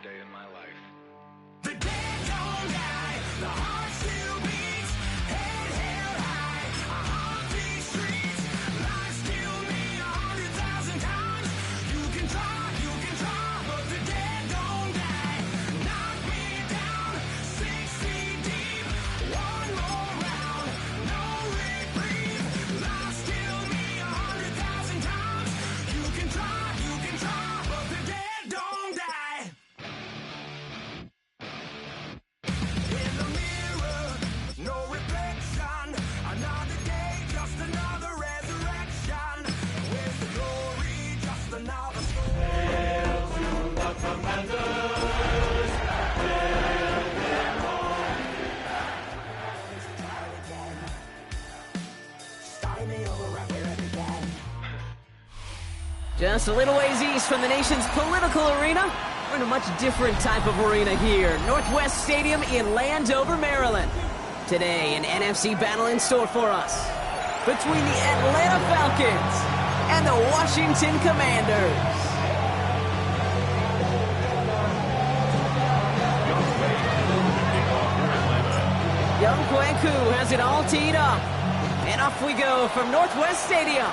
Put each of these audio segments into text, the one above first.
day in my life. The dead don't die, the heart still beats, head held high, I haunt these streets, lies kill me 100,000 times, you can try, but the dead don't die, knock me down, 6 feet deep, one more round, no reprieve, lies kill me 100,000 times, you can try, but the dead don't die. In the mirror, no reflection. Another day, just another resurrection. Where's the glory? Just another story. Hail to the Commanders! Hail them all! Starting me over right where it began. Just a little ways east from the nation's political arena, we're in a much different type of arena here. Northwest Stadium in Landover, Maryland. Today, an NFC battle in store for us between the Atlanta Falcons and the Washington Commanders. Young Kwanku has it all teed up. And off we go from Northwest Stadium.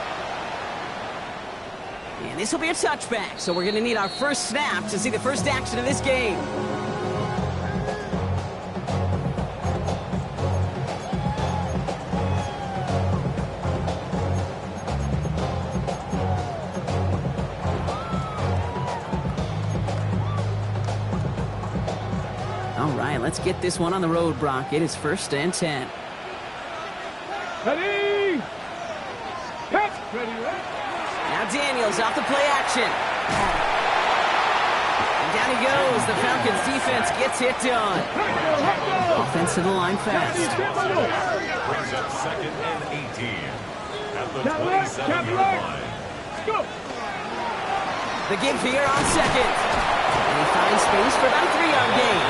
And this will be a touchback, so we're going to need our first snap to see the first action of this game. All right, let's get this one on the road, Brock. It is 1st and 10. Ready! Catch! Ready, ready! Now Daniels off the play action. And down he goes. The Falcons defense gets it done. Offense to the line fast. Brings up 2nd and 18 at the 27-yard line. Go! The give here on 2nd. And he finds space for about a 3-yard gain.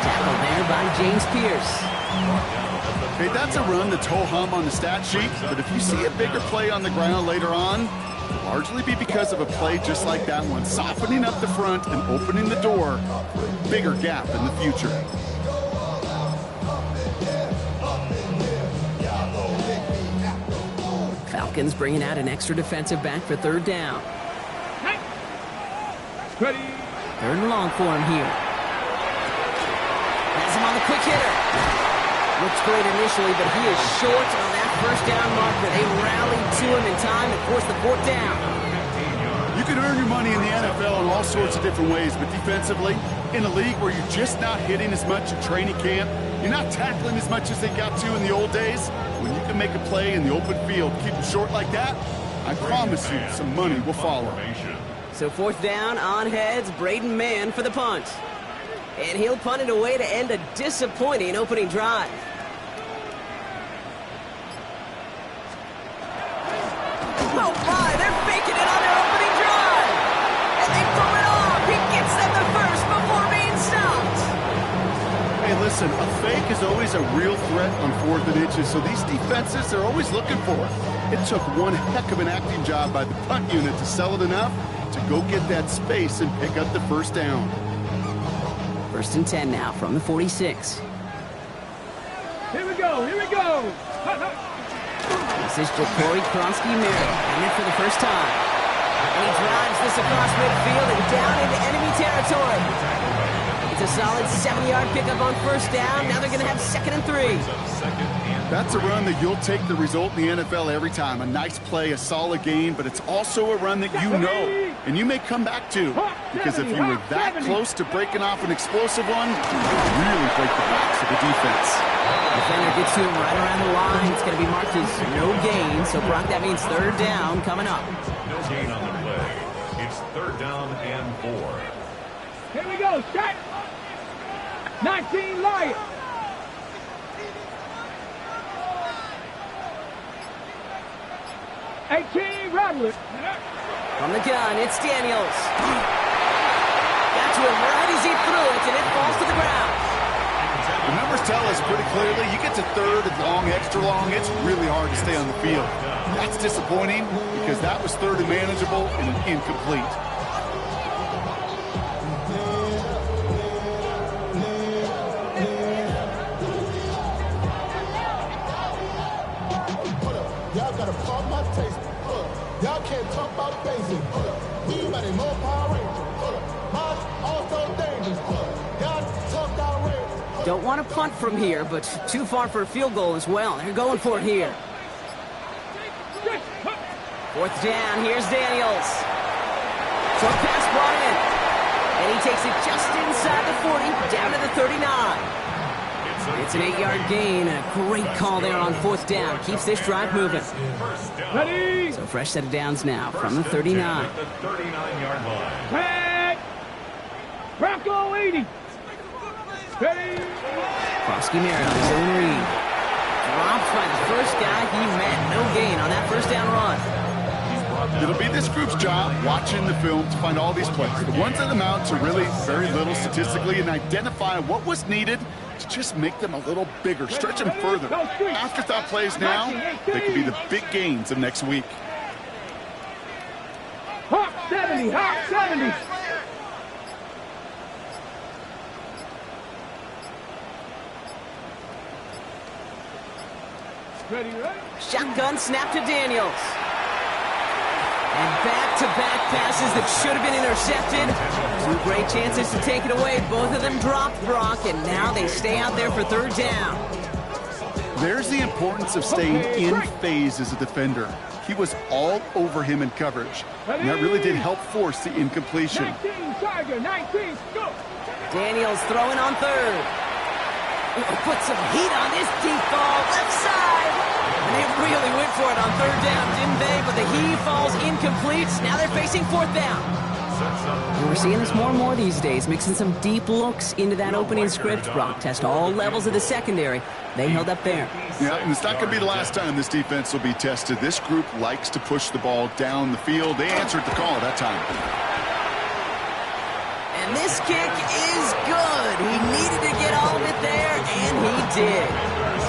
Tackled there by James Pierce. Hey, that's a run that's ho-hum on the stat sheet, but if you see a bigger play on the ground later on, it'll largely be because of a play just like that one, softening up the front and opening the door for a bigger gap in the future. Falcons bringing out an extra defensive back for 3rd down. Ready! 3rd and long for him here. Has him on the quick hitter. Looks great initially, but he is short on that 1st down marker. They rallied to him in time and forced the 4th down. You can earn your money in the NFL in all sorts of different ways, but defensively, in a league where you're just not hitting as much in training camp, you're not tackling as much as they got to in the old days, when you can make a play in the open field, keep it short like that, I promise you some money will follow. So 4th down on heads, Braden Mann for the punt. And he'll punt it away to end a disappointing opening drive. Oh my, they're faking it on their opening drive. And they pull it off. He gets them the first before being stopped. Hey, listen, a fake is always a real threat on 4th and inches, so these defenses are always looking for it. It took one heck of an acting job by the punt unit to sell it enough to go get that space and pick up the 1st down. 1st and 10 now from the 46. Here we go! Here we go! This is Jacory Kronsky-Merritt, and it for the first time. And he drives this across midfield and down into enemy territory. It's a solid 7-yard pickup on 1st down. Now they're going to have 2nd and 3. That's a run that you'll take the result in the NFL every time. A nice play, a solid gain, but it's also a run that you know and you may come back to. Because if you were that close to breaking off an explosive one, you would really break the backs of the defense. Defender gets to him right around the line. It's going to be marked as no gain. So, Brock, that means 3rd down coming up. No gain on the play. It's 3rd down and 4. Here we go! Start! 19 Lions! Rattler. From the gun, it's Daniels. Got to him right as he threw it, and it falls to the ground. The numbers tell us pretty clearly, you get to 3rd and long, extra long, it's really hard to stay on the field. That's disappointing because that was 3rd and manageable and an incomplete. Don't want to punt from here, but too far for a field goal as well. They're going for it here. 4th down, here's Daniels. Short pass brought in. And he takes it just inside the 40, down to the 39. It's an 8-yard gain, and a great call there on 4th down. Keeps this drive moving. Ready? So fresh set of downs now from the 39. The 39-yard line. Tag. Bronco 80. Ready? Krosky Merritt on his own read. Dropped by the first guy he met. No gain on that first down run. It'll be this group's job watching the film to find all these plays. The ones that amount to really very little statistically and identify what was needed to just make them a little bigger, stretch them further. Afterthought plays now, they could be the big gains of next week. Hawk 70, Hawk 70. Ready, ready? Shotgun snap to Daniels. And back-to-back passes that should have been intercepted. 2 great chances to take it away. Both of them dropped, Brock, and now they stay out there for 3rd down. There's the importance of staying in phase as a defender. He was all over him in coverage, and that really did help force the incompletion. 19, Tiger, 19, go. Daniels throwing on 3rd. Put some heat on this deep ball, left side. And they really went for it on 3rd down, didn't they? But the heave falls incomplete. Now they're facing 4th down. And we're seeing this more and more these days, mixing some deep looks into that opening script. Brock test all levels of the secondary. They held up there. Yeah, and it's not going to be the last time this defense will be tested. This group likes to push the ball down the field. They answered the call that time. And this kick is good. He needed to get all of it there, and he did.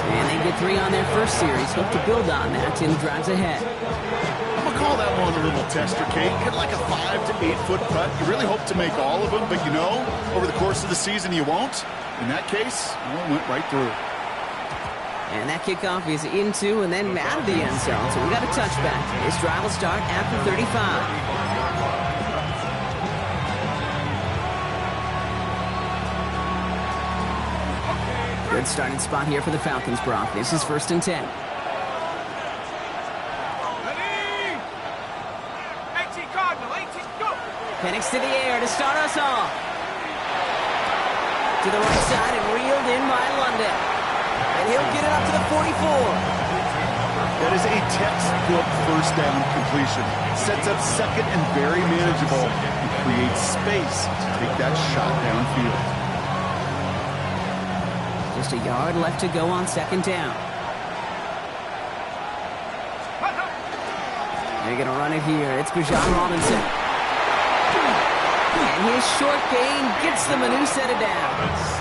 And they get 3 on their first series. Hope to build on that in the drives ahead. I'm going to call that one a little tester, Kate. Kind of like a 5 to 8 foot putt. You really hope to make all of them, but you know, over the course of the season, you won't. In that case, one went right through. And that kickoff is into and then out of the end zone. So we got a touchback. This drive will start at the 35. Good starting spot here for the Falcons, Brock. This is 1st and 10. Ready? 18, Cardinal, 18, go. Penix to the air to start us off. To the right side and reeled in by London. And he'll get it up to the 44. That is a textbook 1st down completion. Sets up 2nd and very manageable and creates space to take that shot downfield. Just a yard left to go on 2nd down. They're going to run it here. It's Bijan Robinson. And his short gain gets them a new set of downs.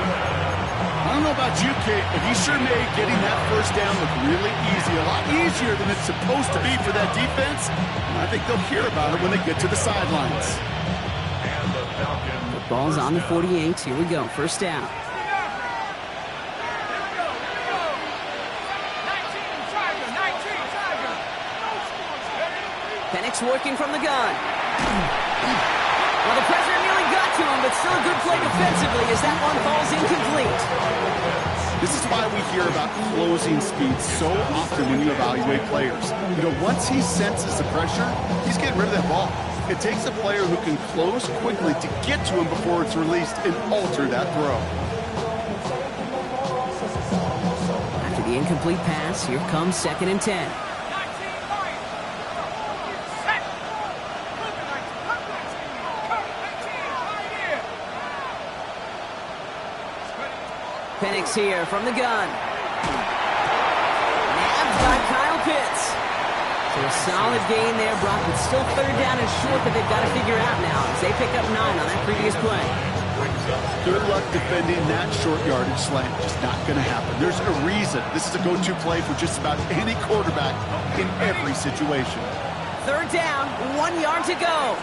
I don't know about you, Kate, but he sure made getting that 1st down look really easy. A lot easier than it's supposed to be for that defense. And I think they'll hear about it when they get to the sidelines. The ball's on the 48. Here we go. 1st down. Penix working from the gun. Well, the pressure nearly got to him, but still a good play defensively as that one falls incomplete. This is why we hear about closing speed so often when you evaluate players. You know, once he senses the pressure, he's getting rid of that ball. It takes a player who can close quickly to get to him before it's released and alter that throw. After the incomplete pass, here comes 2nd and 10. Penix here from the gun. Nabbed by Kyle Pitts. So a solid gain there, Brock, but still 3rd down and short that they've got to figure out now as they pick up 9 on that previous play. Good luck defending that short yardage slant. Just not going to happen. There's a reason this is a go-to play for just about any quarterback in every situation. 3rd down, 1 yard to go.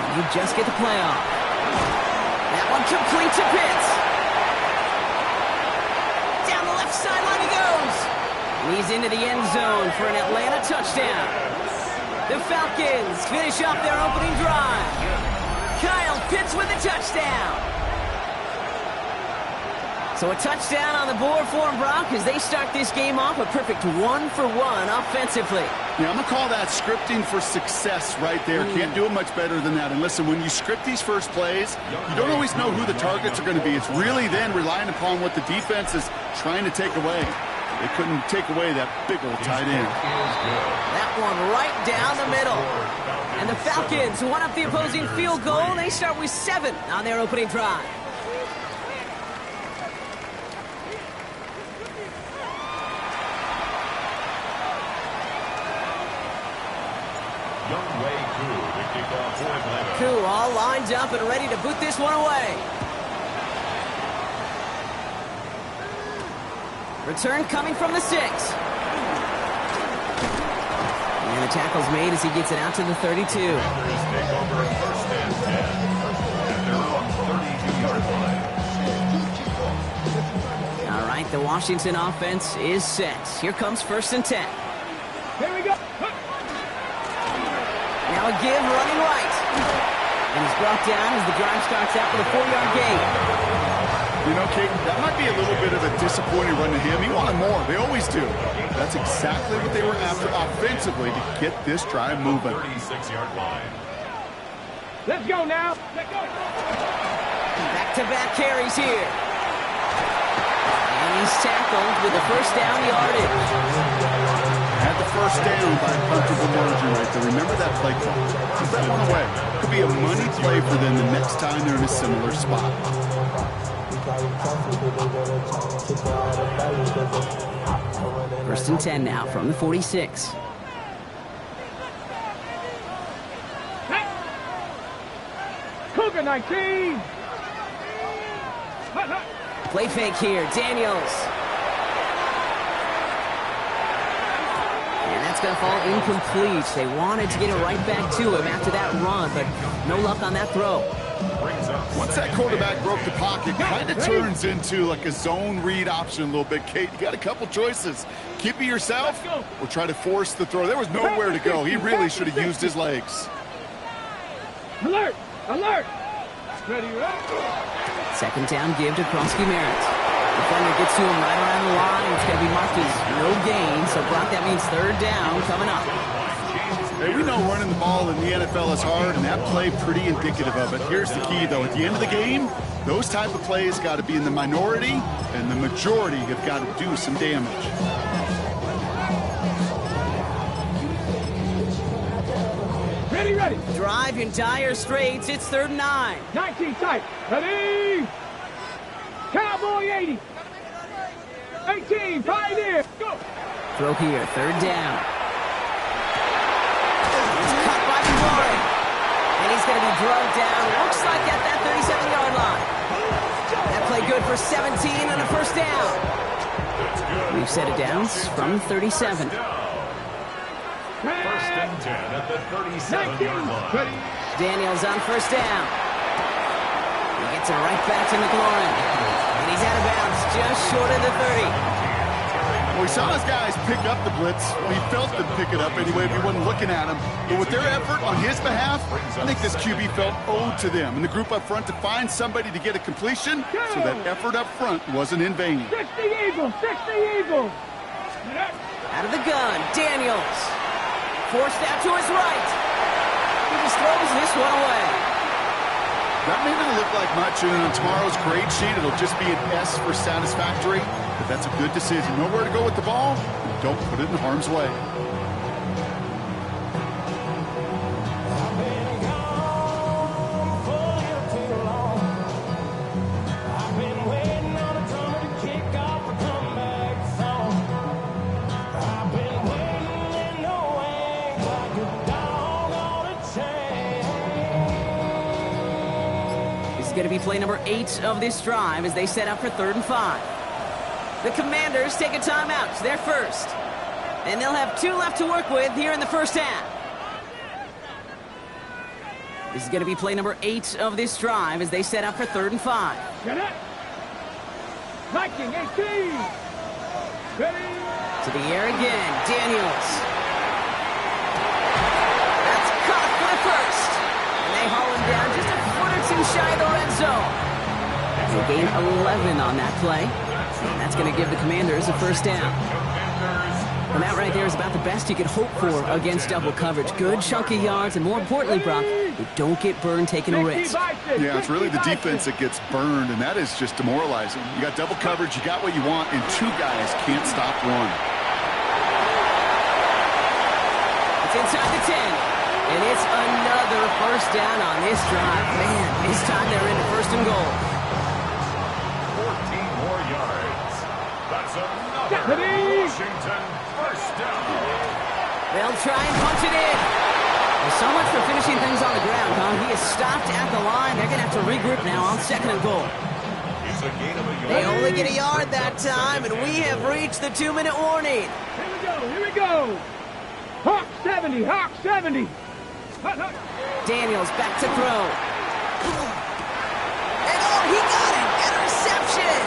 And you just get the play off. That one complete to Pitts. Down the left sideline he goes. And he's into the end zone for an Atlanta touchdown. The Falcons finish up their opening drive. Kyle Pitts with a touchdown. So a touchdown on the board for them, Brock, as they start this game off a perfect 1-for-1 offensively. Yeah, I'm going to call that scripting for success right there. Can't do it much better than that. And listen, when you script these first plays, you don't always know who the targets are going to be. It's really then relying upon what the defense is trying to take away. They couldn't take away that big old tight end. That one right down the middle. And the Falcons won up the opposing field goal. They start with 7 on their opening drive. Koo all lined up and ready to boot this one away. Return coming from the 6. And the tackle's made as he gets it out to the 32. All right, the Washington offense is set. Here comes 1st and 10. Here we go. Now a give running right. And he's brought down as the drive starts out with a 4-yard gain. You know, Kate, that might be a little bit of a disappointing run to him. He wanted more. They always do. That's exactly what they were after offensively to get this drive moving. 36-yard line. Let's go now. Let's go. Back-to-back carries here. And he's tackled with the first down yardage. Had the first down by a comfortable margin right there. Remember that play call. Put that one away. Could be a money play for them the next time they're in a similar spot. 1st and 10 now from the 46. Hey. Cougar 19. Play fake here. Daniels. And that's going to fall incomplete. They wanted to get it right back to him after that run, but no luck on that throw. Once that quarterback broke the pocket, kind of turns into like a zone read option a little bit. Kate, you got a couple choices. Keep it yourself or try to force the throw. There was nowhere to go. He really should have used his legs. Alert! Alert! Ready, right? 2nd down give to Falcons. Defender gets to him right around the line. It's going to be marked as no gain. So, Brock, that means 3rd down coming up. Hey, we know running the ball in the NFL is hard, and that play pretty indicative of it. Here's the key, though. At the end of the game, those type of plays got to be in the minority, and the majority have got to do some damage. Ready, ready. Drive in dire straits. It's 3rd and 9. 19 tight. Ready. Cowboy 80. 18, pioneer. Go. Throw here. 3rd down. It's caught by McLaurin. And he's going to be drugged down. Looks like at that 37-yard line. That play good for 17 and a 1st down. We've set it down from the 37. 1st and 10 at the 37-yard line. Daniels on 1st down. He gets it right back to McLaurin. And he's out of bounds just short of the 30. Well, we saw his guys pick up the blitz. Well, he felt them pick it up anyway if he wasn't looking at him. But with their effort on his behalf, I think this QB felt owed to them and the group up front to find somebody to get a completion, so that effort up front wasn't in vain. 60 Eagles, 60 Eagles. Out of the gun, Daniels. Forced out to his right. He just throws this one away. That may not look like much, and on tomorrow's grade sheet, it'll just be an S for satisfactory, but that's a good decision. Know where to go with the ball, and don't put it in harm's way. Going to be play number 8 of this drive as they set up for 3rd and 5. The Commanders take a timeout. They're first. And they'll have 2 left to work with here in the 1st half. This is going to be play number 8 of this drive as they set up for 3rd and 5. Get it. Viking 18. Ready. To the air again. Daniels. They gain 11 on that play. And that's going to give the Commanders a first down. And that right there is about the best you could hope for against double coverage. Good chunk of yards, and more importantly, Brock, they don't get burned taking a risk. Yeah, it's really the defense that gets burned, and that is just demoralizing. You got double coverage, you got what you want, and two guys can't stop one. It's inside the 10, and it's another first down on this drive. Man, this time they're into first and goal. 14 more yards. That's another Washington first down. They'll try and punch it in. Well, so much for finishing things on the ground, huh? He is stopped at the line. They're going to have to regroup now on second and goal. It's a gain of a yard. They only get a yard that time, and we have reached the 2-minute warning. Here we go. Hawk 70, Hawk 70. Daniels back to throw. And oh, he got it! Interception!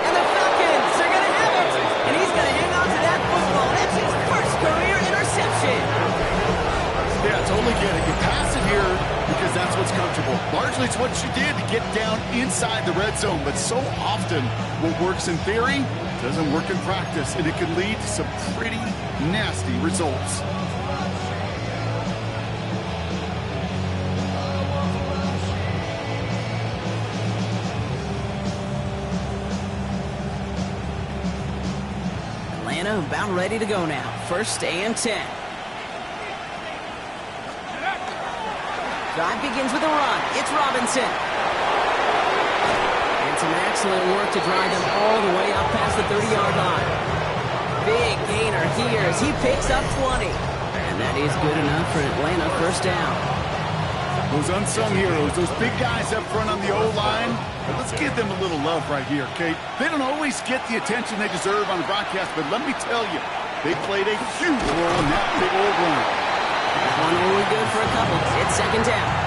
And the Falcons are going to have it! And he's going to hang on to that football. That's his first career interception. Yeah, totally get it. You pass it here because that's what's comfortable. Largely it's what you did to get down inside the red zone, but so often what works in theory doesn't work in practice, and it can lead to some pretty nasty results. Atlanta about ready to go now. First and 10. Drive begins with a run. It's Robinson. And some excellent work to drive them all the way up past the 30-yard line. Big gainer here as he picks up 20. And that is good enough for Atlanta first down. Those unsung heroes, those big guys up front on the O-line, let's give them a little love right here, okay? They don't always get the attention they deserve on the broadcast, but let me tell you, they played a huge role in that big old run. One only good for a couple. It's second down.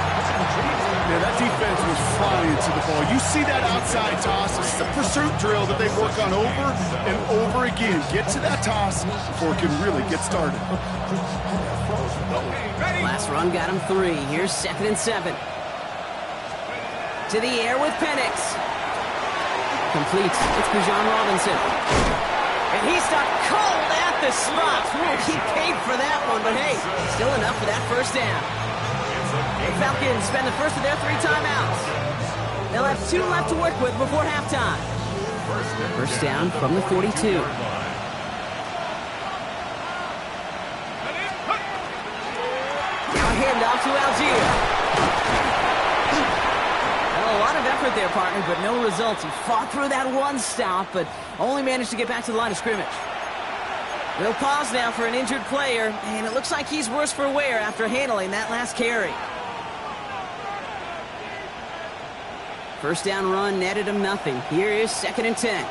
Yeah, that defense was flying to the ball. You see that outside toss. It's the pursuit drill that they work on over and over again. Get to that toss before it can really get started. Last run got him 3. Here's second and 7. To the air with Penix. Completes. It's Bijan Robinson. And he stuck cold at the spot. He paid for that one, but hey, still enough for that first down. The Falcons spend the first of their 3 timeouts. They'll have 2 left to work with before halftime. First down from the 42. Now a handoff to Algier. Well, a lot of effort there, partner, but no results. He fought through that one stop, but only managed to get back to the line of scrimmage. We'll pause now for an injured player, and it looks like he's worse for wear after handling that last carry. First down run netted him nothing. Here is second and 10. Here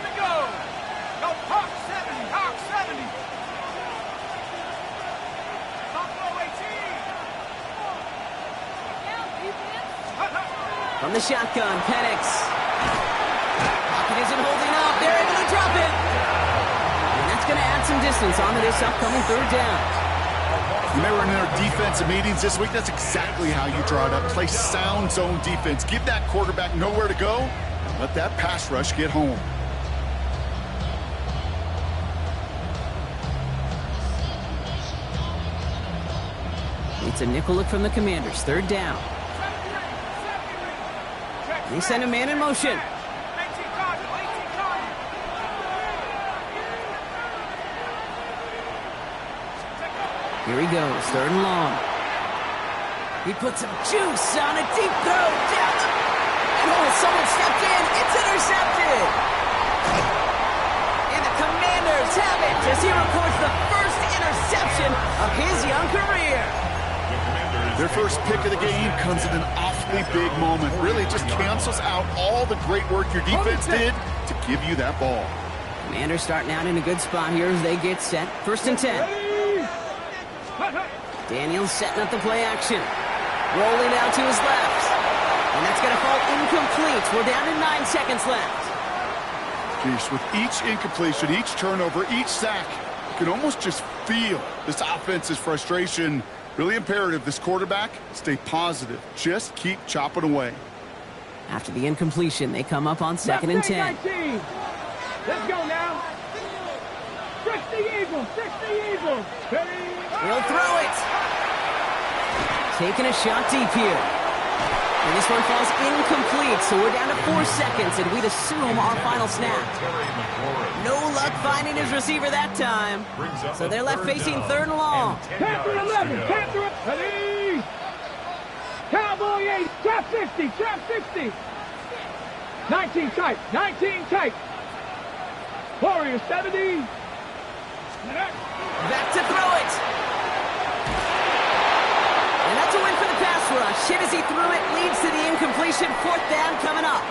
we go. Go Hawk 70, Hawk 70. Hawk 18. From the shotgun, Penix. Pocket isn't holding up. They're able to drop it. And that's going to add some distance onto this upcoming third down. When they were in their defensive meetings this week, that's exactly how you draw it up. Play sound zone defense. Give that quarterback nowhere to go, and let that pass rush get home. It's a nickel look from the Commanders. Third down. They send a man in motion. Here he goes, third and long. He puts some juice on a deep throw down the... Oh, someone stepped in. It's intercepted. And the Commanders have it as he records the first interception of his young career. Their first pick of the game comes at an awfully big moment. Really just cancels out all the great work your defense did to give you that ball. Commanders starting out in a good spot here as they get set. First and 10. Daniels setting up the play action. Rolling out to his left. And that's going to fall incomplete. We're down to 9 seconds left. Geez, with each incompletion, each turnover, each sack, you can almost just feel this offense's frustration. Really imperative, this quarterback, stay positive. Just keep chopping away. After the incompletion, they come up on 2nd and 10. 19. Let's go now. 60 Eagles, 60 Eagles. Ready? He'll throw it. Taking a shot deep here. And this one falls incomplete, so we're down to 4 seconds, and we'd assume our final snap. No luck finding his receiver that time. So they're left facing 3rd and long. 10 through 11, 10 through... Ready? Cowboy 8, trap 60, trap 60. 19 tight, 19 tight. Warrior 70. Back to throw it. And that's a win for the pass rush. Hit as he threw it, leads to the incompletion. 4th down coming up.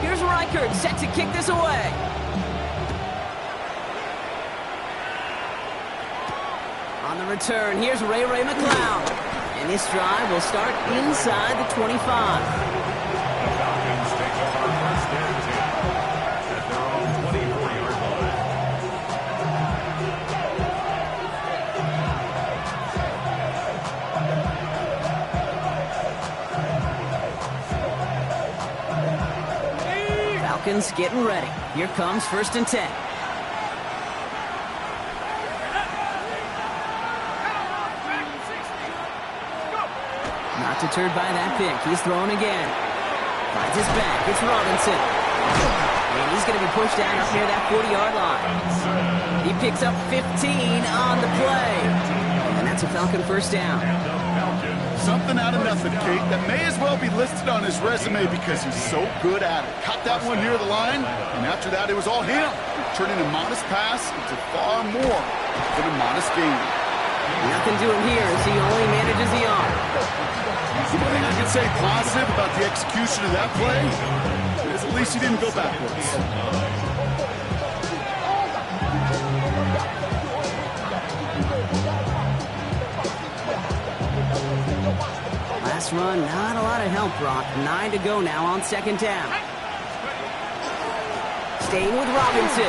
Here's Reichert set to kick this away. On the return, here's Ray McCloud. And this drive will start inside the 25. The Falcons take over 1st and 10 at their own 24-yard line. Falcons getting ready. Here comes 1st and 10. Not deterred by that pick. He's throwing again. Finds his back. It's Robinson. And he's going to be pushed down up near that 40-yard line. He picks up 15 on the play. And that's a Falcon 1st down. Something out of nothing, Kate, that may as well be listed on his resume because he's so good at it. Caught that one near the line, and after that, it was all him. Turning a modest pass into far more than a modest gain. Nothing to him here as he only manages the arm. The only thing I can say positive about the execution of that play is at least he didn't go backwards. Last run, not a lot of help, Brock. 9 to go now on 2nd down. Staying with Robinson.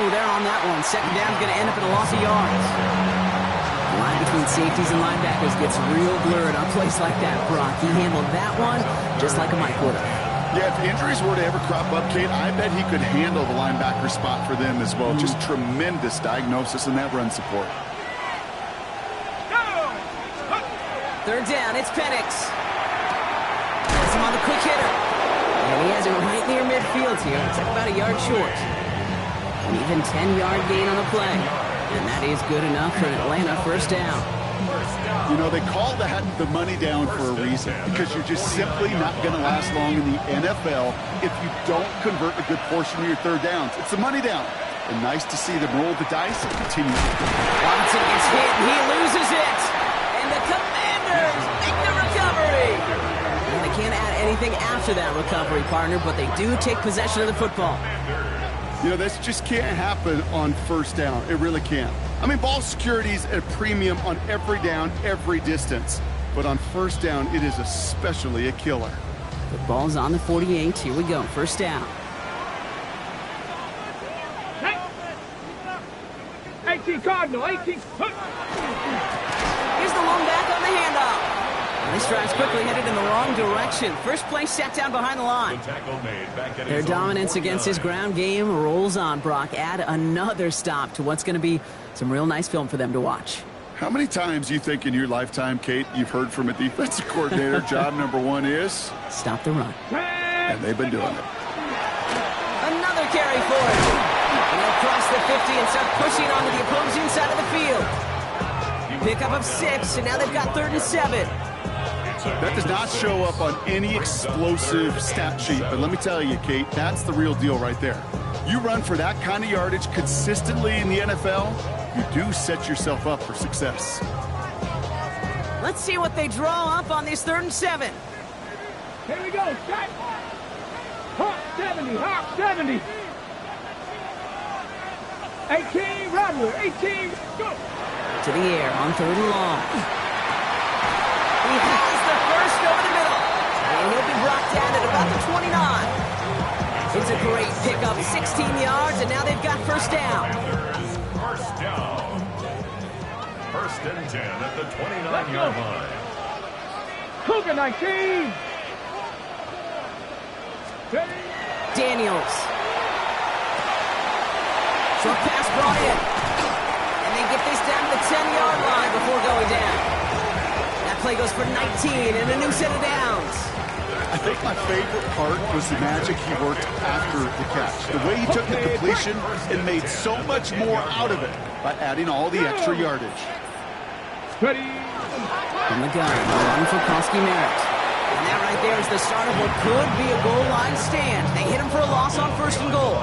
Ooh, they're on that one. 2nd down's going to end up in a loss of yards. The line between safeties and linebackers gets real blurred on plays like that, Brock. He handled that one just like a Mike would have. Yeah, if injuries were to ever crop up, Kate, I bet he could handle the linebacker spot for them as well. Just tremendous diagnosis in that run support. 3rd down, it's Penix. Has him on the quick hitter. And he has it right near midfield here. It's like about a yard short. An even 10-yard gain on the play. And that is good enough for an Atlanta 1st down. You know, they call that the money down for a reason, because you're just simply not going to last long in the NFL if you don't convert a good portion of your 3rd downs. It's the money down. And nice to see them roll the dice and continue. Robinson gets hit, and he loses it. And the Commanders make the recovery. And they can't add anything after that recovery, partner, but they do take possession of the football. You know, this just can't happen on 1st down. It really can't. I mean, ball security is at a premium on every down, every distance. But on 1st down, it is especially a killer. The ball's on the 48. Here we go. 1st down. 18 Cardinal, 18. Here's the long back on the handoff. And this drive's quickly headed in the wrong direction. First play set down behind the line. Their dominance against his ground game rolls on, Brock. Add another stop to what's going to be some real nice film for them to watch. How many times you think in your lifetime, Kate, you've heard from a defensive coordinator, job number 1 is? Stop the run. And they've been doing it. Another carry for it. And they'll cross the 50 and start pushing onto the opposing side of the field. Pickup of 6, and now they've got 3rd and 7. That does not show up on any explosive stat sheet, but let me tell you, Kate, that's the real deal right there. You run for that kind of yardage consistently in the NFL, you do set yourself up for success. Let's see what they draw up on this 3rd and 7. Here we go, set. Hawk 70, Hawk 70. 18, Rattler, 18, go. To the air on 3rd and long. 29. It's a great pickup, 16 yards, and now they've got first down. First down. First and 10 at the 29-yard line. Cougar 19. Daniels. Short pass brought in. And they get this down to the 10-yard line before going down. That play goes for 19 and a new set of downs. I think my favorite part was the magic he worked after the catch. The way he took the completion and made so much more out of it by adding all the extra yardage. Ready. From the gun, run for Merritt. And that right there is the start of what could be a goal line stand. They hit him for a loss on first and goal.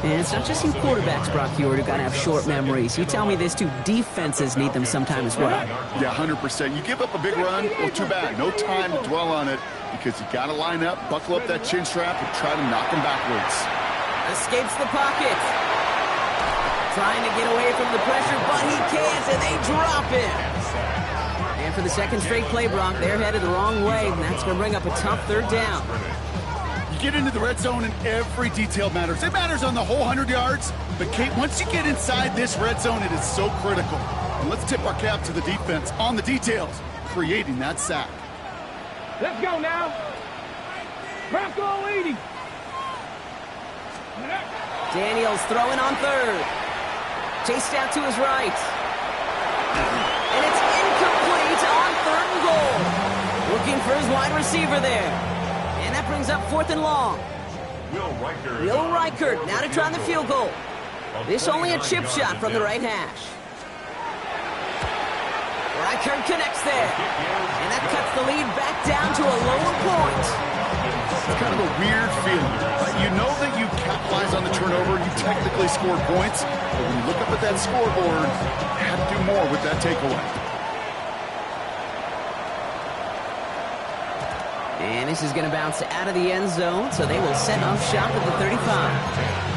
And it's not just in quarterbacks, Brock Huard, who got to have short memories. You tell me this too, defenses need them sometime as well. Yeah, 100%. You give up a big run, well, too bad. No time to dwell on it because you got to line up, buckle up that chin strap, and try to knock him backwards. Escapes the pocket. Trying to get away from the pressure, but he can't, and they drop him. And for the second straight play, Brock, they're headed the wrong way, and that's going to bring up a tough third down. You get into the red zone and every detail matters. It matters on the whole 100 yards. But, Kate, once you get inside this red zone, it is so critical. And let's tip our cap to the defense on the details, creating that sack. Let's go now. Bronco leading. Daniels throwing on third. Chased out to his right. And it's incomplete on third and goal. Looking for his wide receiver there. And that brings up fourth and long. Will Reichert now to try the field goal. This only a chip shot from the right hash. Reichert connects there. And that cuts the lead back down to a lower point. It's kind of a weird feeling. You know that you capitalize on the turnover, you technically scored points, but when you look up at that scoreboard, you have to do more with that takeaway. And this is going to bounce out of the end zone, so they will set off shop at the 35.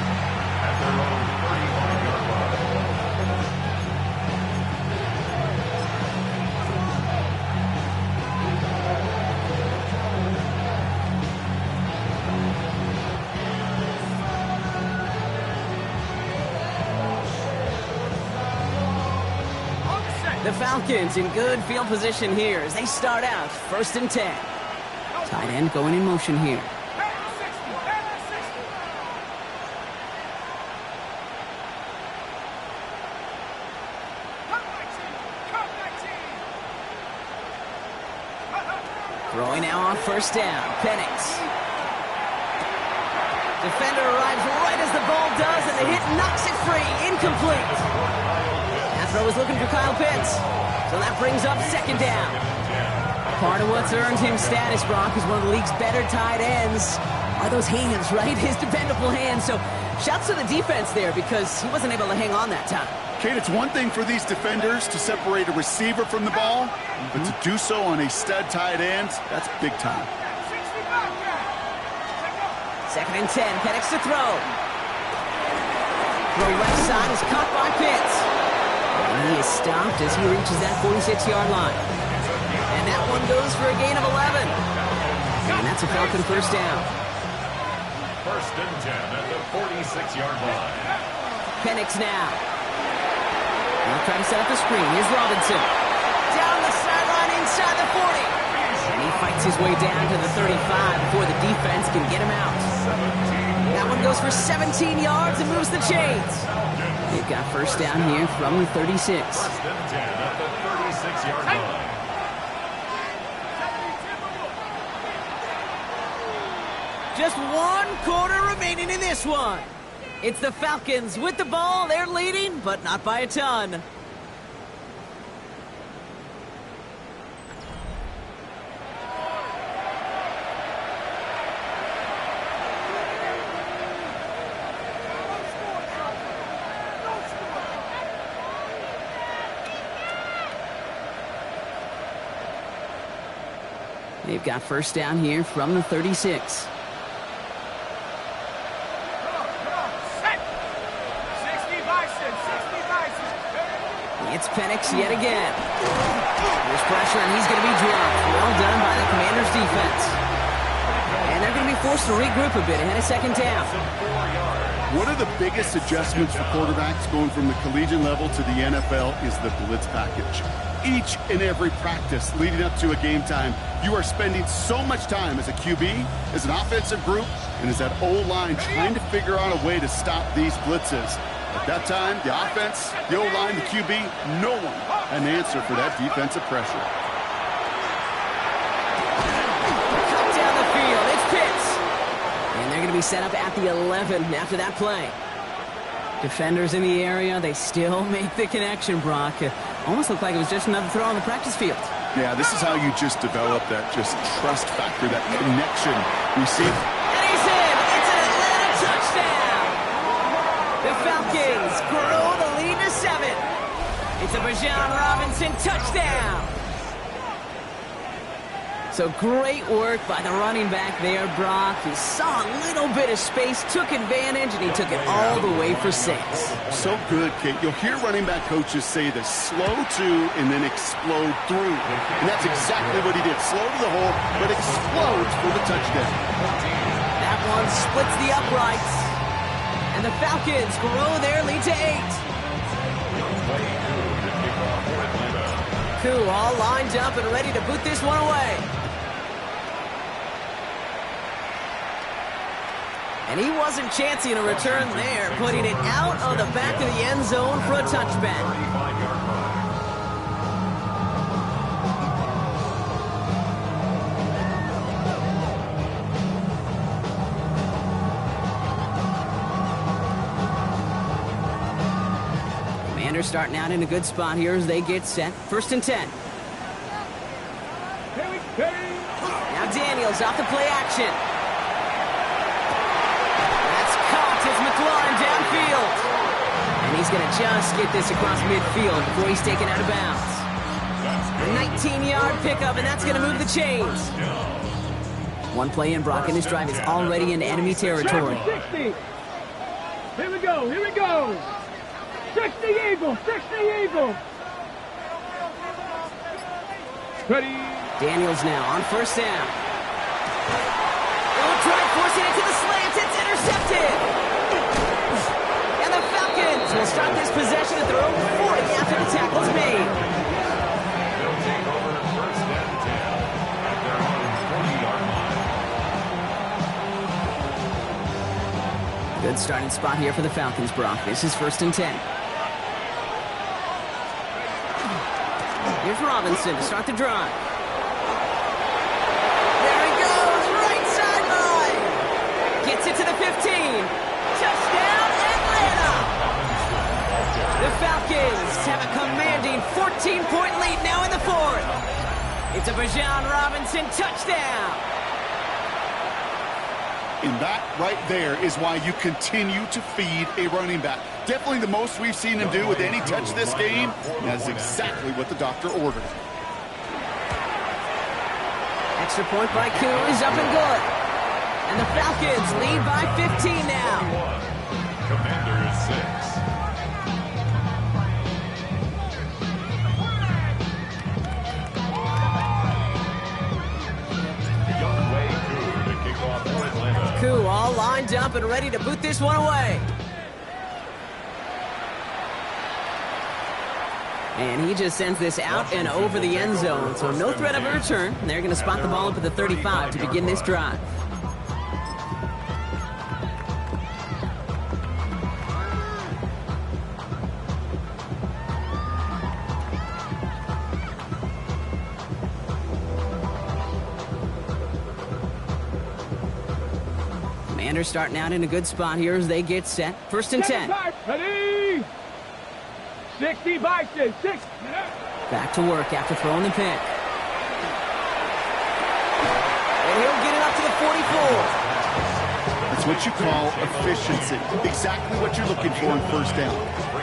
The Falcons in good field position here as they start out first and 10. Tight end going in motion here. Throwing now on first down. Penix. Defender arrives right as the ball does, and the hit knocks it free. Incomplete. That throw is looking for Kyle Pitts. So that brings up second down. Part of what's earned him status, Brock, is one of the league's better tight ends. Are those hands, right? His dependable hands. So shouts to the defense there because he wasn't able to hang on that time. Kate, it's one thing for these defenders to separate a receiver from the ball, but to do so on a stud tight end, that's big time. Second and 10, Penix to throw. Throw left side is caught by Pitts. And he is stopped as he reaches that 46-yard line. And that one goes for a gain of 11. And that's a Falcon first down. First and 10 at the 46-yard line. Penix now. He'll try to set up the screen. Here's Robinson. Down the sideline inside the 40. And he fights his way down to the 35 before the defense can get him out. That one goes for 17 yards and moves the chains. They've got first down here from the 36. First and 10 at the 36-yard line. Just 1 quarter remaining in this one. It's the Falcons with the ball. They're leading, but not by a ton. They've got first down here from the 36. It's Penix yet again. There's pressure, and he's going to be dropped. Well done by the Commanders' defense. And they're going to be forced to regroup a bit ahead of second down. One of the biggest adjustments for quarterbacks going from the collegiate level to the NFL is the blitz package. Each and every practice leading up to a game time, you are spending so much time as a QB, as an offensive group, and as that O-line trying to figure out a way to stop these blitzes. At that time, the offense, the O-line, the QB, no one an answer for that defensive pressure. Cut down the field. It's Pitts. And they're going to be set up at the 11 after that play. Defenders in the area, they still make the connection, Brock. Almost looked like it was just another throw on the practice field. Yeah, this is how you just develop that just trust factor, that connection. We see. And he's in. It's an Atlanta touchdown. The Falcons grow the lead to 7. It's a Bijan Robinson touchdown. So great work by the running back there, Brock. He saw a little bit of space, took advantage, and he took it all the way for 6. So good, Kate. You'll hear running back coaches say this: slow to and then explode through. And that's exactly what he did. Slow to the hole, but explodes for the touchdown. That one splits the uprights. And the Falcons grow their lead to 8. Koo all lined up and ready to boot this one away. And he wasn't chancing a return there, putting it out on the back of the end zone for a touchback. Commanders starting out in a good spot here as they get set. 1st and 10. Now Daniels off the play action. McLaurin downfield. And he's going to just get this across midfield before he's taken out of bounds. A 19-yard pickup, and that's going to move the chains. One play in, Brock, and his drive is already in enemy territory. 60. Here we go, here we go. 60 Eagles, 60 Eagles. Ready. Daniels now on 1st down. Little drive forcing it to the slants. It's intercepted. And the Falcons will start this possession at their own 40 after the tackle's made. They'll take over 1st and 10 at their own 40-yard line. Good starting spot here for the Falcons, Brock. This is 1st and 10. Here's Robinson to start the drive. There he goes, right sideline. Gets it to the 15. Touchdown, Atlanta. The Falcons have a commanding 14-point lead now in the 4th. It's a Bijan Robinson touchdown. And that right there is why you continue to feed a running back. Definitely the most we've seen him do with any touch this game. And that's exactly what the doctor ordered. Extra point by Koo is up and good. And the Falcons lead by 15 now. Commanders 6. Koo all lined up and ready to boot this one away. And he just sends this out and over the end zone, so no threat of a return. They're going to spot the ball up at the 35 to begin this drive. Commanders starting out in a good spot here as they get set. 1st and 10. Ready. 60 Vikings. 6. Back to work after throwing the pick. And he'll get it up to the 44. That's what you call efficiency. Exactly what you're looking for in 1st down.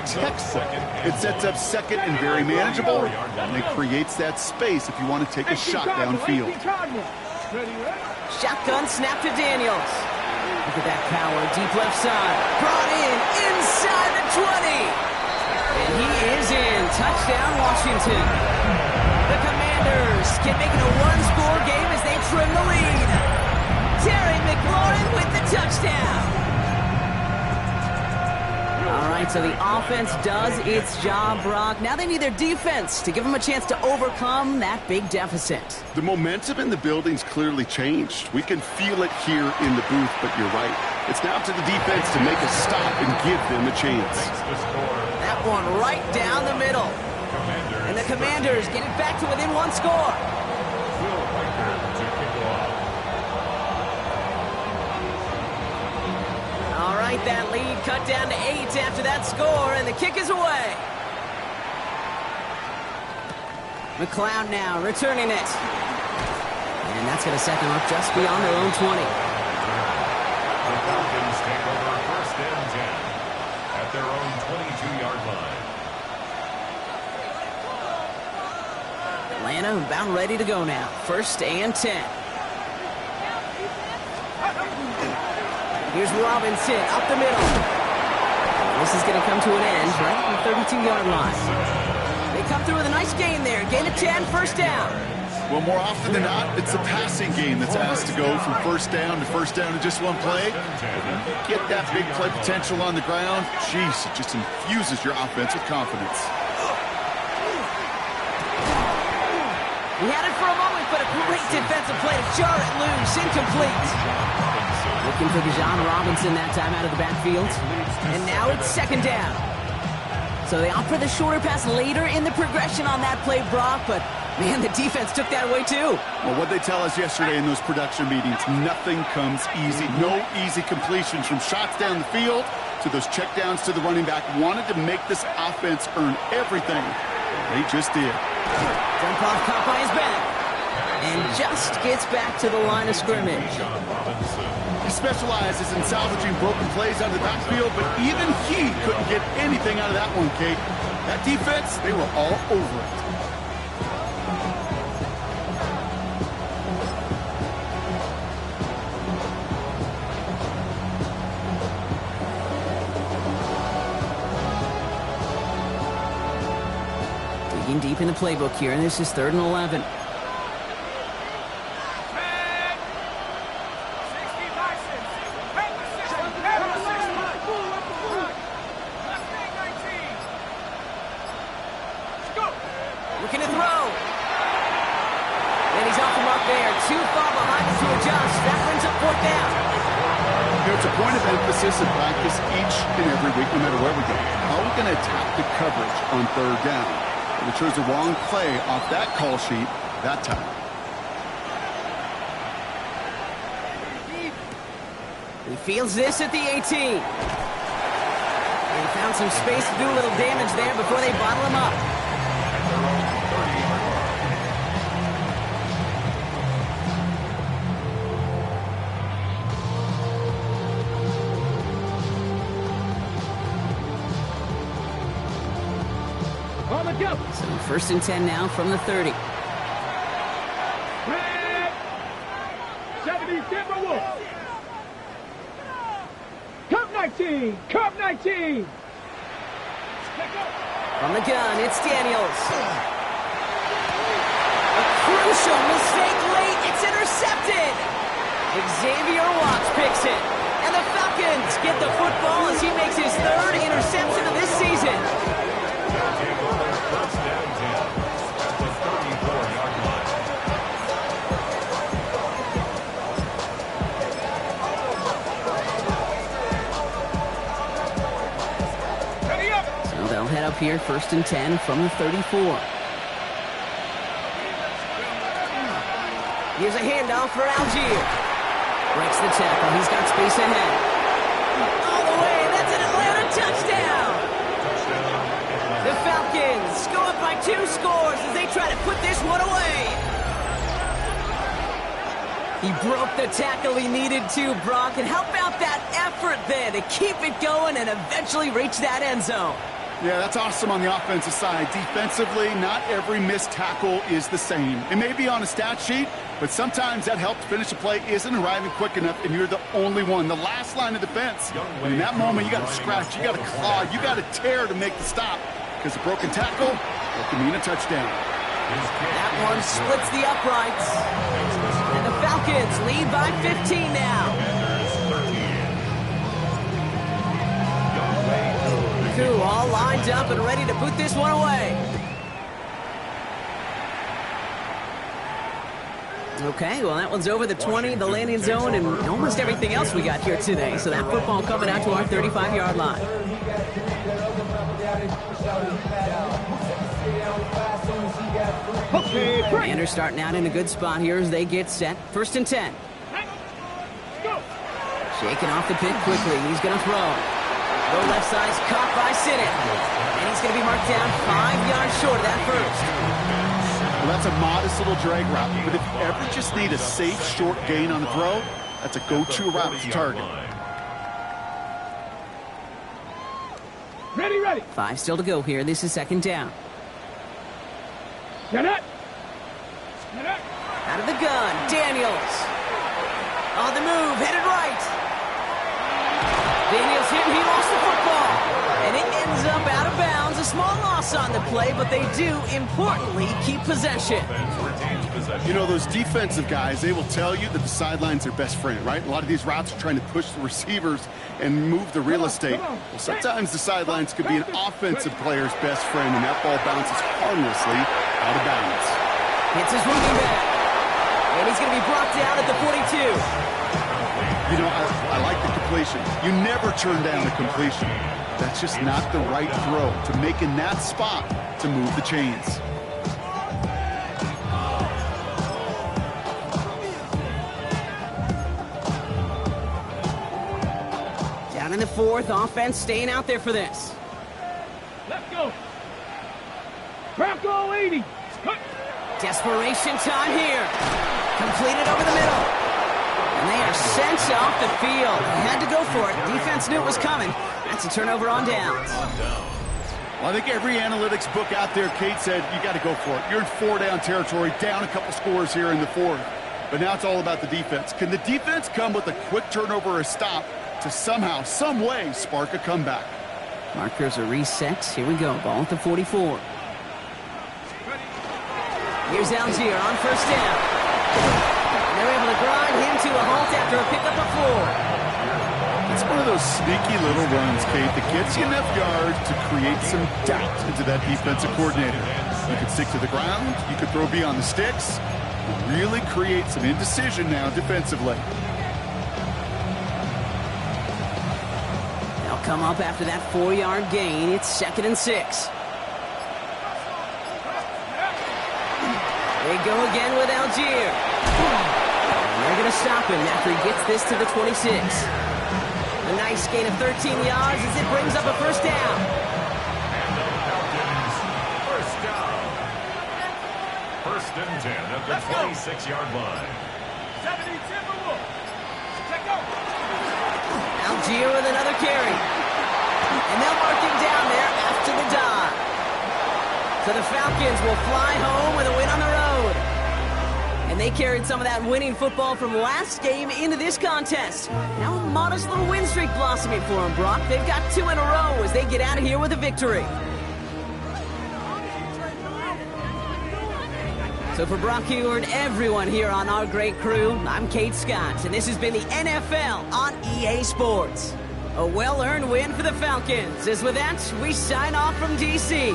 Textbook. It sets up 2nd and very manageable, and it creates that space if you want to take a shot downfield. Shotgun snap to Daniels. Look at that power, deep left side. Brought in, inside the 20. And he is in. Touchdown, Washington. The Commanders can make it a one-score game as they trim the lead. Terry McLaurin with the touchdown. All right, so the offense does its job, Brock. Now they need their defense to give them a chance to overcome that big deficit. The momentum in the building's clearly changed. We can feel it here in the booth, but you're right. It's now to the defense to make a stop and give them a chance. That one right down the middle. And the Commanders get it back to within one score. All right, that lead cut down to 8 after that score, and the kick is away. McLeod now returning it. And that's going to set them up just beyond their own 20. The Falcons take over first and 10 at their own 22-yard line. Atlanta about ready to go now. First and 10. Here's Robinson up the middle. This is going to come to an end right on the 32-yard line. They come through with a nice gain there. Gain of 10, first down. Well, more often than not, it's the passing game that's asked to go from first down in just one play. Get that big play potential on the ground. Jeez, it just infuses your offense with confidence. He had it for a moment, but a great defensive play to jar it loose. Incomplete. Looking for Bijan Robinson that time out of the backfield. And now it's second down. So they opt for the shorter pass later in the progression on that play, Brock, but man, the defense took that away too. Well, what they tell us yesterday in those production meetings, nothing comes easy. No easy completions from shots down the field to those checkdowns to the running back. Wanted to make this offense earn everything. They just did. Dump off caught by his back. And just gets back to the line of scrimmage. He specializes in salvaging broken plays out of the backfield, but even he couldn't get anything out of that one, Kate. That defense, they were all over it. Digging deep in the playbook here, and this is 3rd and 11. Looking to throw. And he's off the mark there. Too far behind him to adjust. That brings up 4th down. You know, it's a point of emphasis in practice each and every week, no matter where we go. How are we going to attack the coverage on 3rd down? We chose the wrong play off that call sheet that time. He fields this at the 18. And he found some space to do a little damage there before they bottle him up. So 1st and 10 now from the 30. Red 70 Timberwolves. Cup 19. Cup 19. From the gun, it's Daniels. A crucial mistake late. It's intercepted. Xavier Watts picks it. And the Falcons get the football as he makes his 3rd interception of this season. First down 10 at the 34-yard line. So they'll head up here, 1st and 10 from the 34. Here's a handoff for Algier. Breaks the tackle. He's got space ahead. All the way. That's an Atlanta touchdown. The Falcons go up by 2 scores as they try to put this one away. He broke the tackle he needed to, Brock. And how about that effort there to keep it going and eventually reach that end zone? Yeah, that's awesome on the offensive side. Defensively, not every missed tackle is the same. It may be on a stat sheet, but sometimes that help to finish a play isn't arriving quick enough, and you're the only one, the last line of defense. And in that moment, you got to scratch, you got to claw, you got to tear to make the stop, because a broken tackle, that can mean a touchdown. That one splits the uprights. And the Falcons lead by 15 now. Koo all lined up and ready to put this one away. Okay, well, that one's over the 20, the landing zone, and almost everything else we got here today. So that football coming out to our 35-yard line. Commanders starting out in a good spot here as they get set. 1st and 10. Shaking off the pick quickly. He's going to throw. The left side's caught by Sinnott. And he's going to be marked down 5 yards short of that first. Well, that's a modest little drag route, but if you ever just need a safe, short gain on the throw, that's a go-to route to target. Ready, ready. 5 still to go here. This is 2nd down. Get it. Get it. Out of the gun, Daniels. On the move, headed right. Daniels hit, he lost the football. And it ends up out of bounds. A small loss on the play, but they do, importantly, keep possession. You know, those defensive guys, they will tell you that the sideline's their best friend, right? A lot of these routes are trying to push the receivers and move the real estate. Well, sometimes the sidelines could be an offensive player's best friend, and that ball bounces harmlessly out of bounds. Hits his running back. And he's going to be brought down at the 42. You know, I like the completion. You never turn down a completion. That's just not the right throw to make in that spot to move the chains. Down in the 4th, offense staying out there for this. Let's go. Bronco 80. Desperation time here. Completed over the middle. And they are sent off the field. They had to go for it. Defense knew it was coming. That's a turnover on downs. Well, I think every analytics book out there, Kate, said you got to go for it. You're in 4-down territory, down a couple scores here in the 4th. But now it's all about the defense. Can the defense come with a quick turnover or a stop to somehow, some way, spark a comeback? Markers are reset. Here we go. Ball at the 44. Here's Algier on 1st down. And they're able to grind him to a halt after a pickup of 4. It's one of those sneaky little runs, Kate, that gets you enough yards to create some doubt into that defensive coordinator. You could stick to the ground. You could throw beyond the sticks. Really create some indecision now defensively. They'll come up after that 4-yard gain. It's 2nd and 6. They go again with Algier. And they're going to stop him after he gets this to the 26. A nice gain of 13 yards as it brings up a 1st down. First down. 1st and 10 at the 26-yard line. 70 Timberwolves. Check go. Algier with another carry. And they'll mark him down there after the dive. So the Falcons will fly home with a win on the road. And they carried some of that winning football from last game into this contest. Now a modest little win streak blossoming for them, Brock. They've got 2 in a row as they get out of here with a victory. So for Brock Heward, everyone here on our great crew, I'm Kate Scott, and this has been the NFL on EA Sports. A well-earned win for the Falcons. As with that, we sign off from D.C.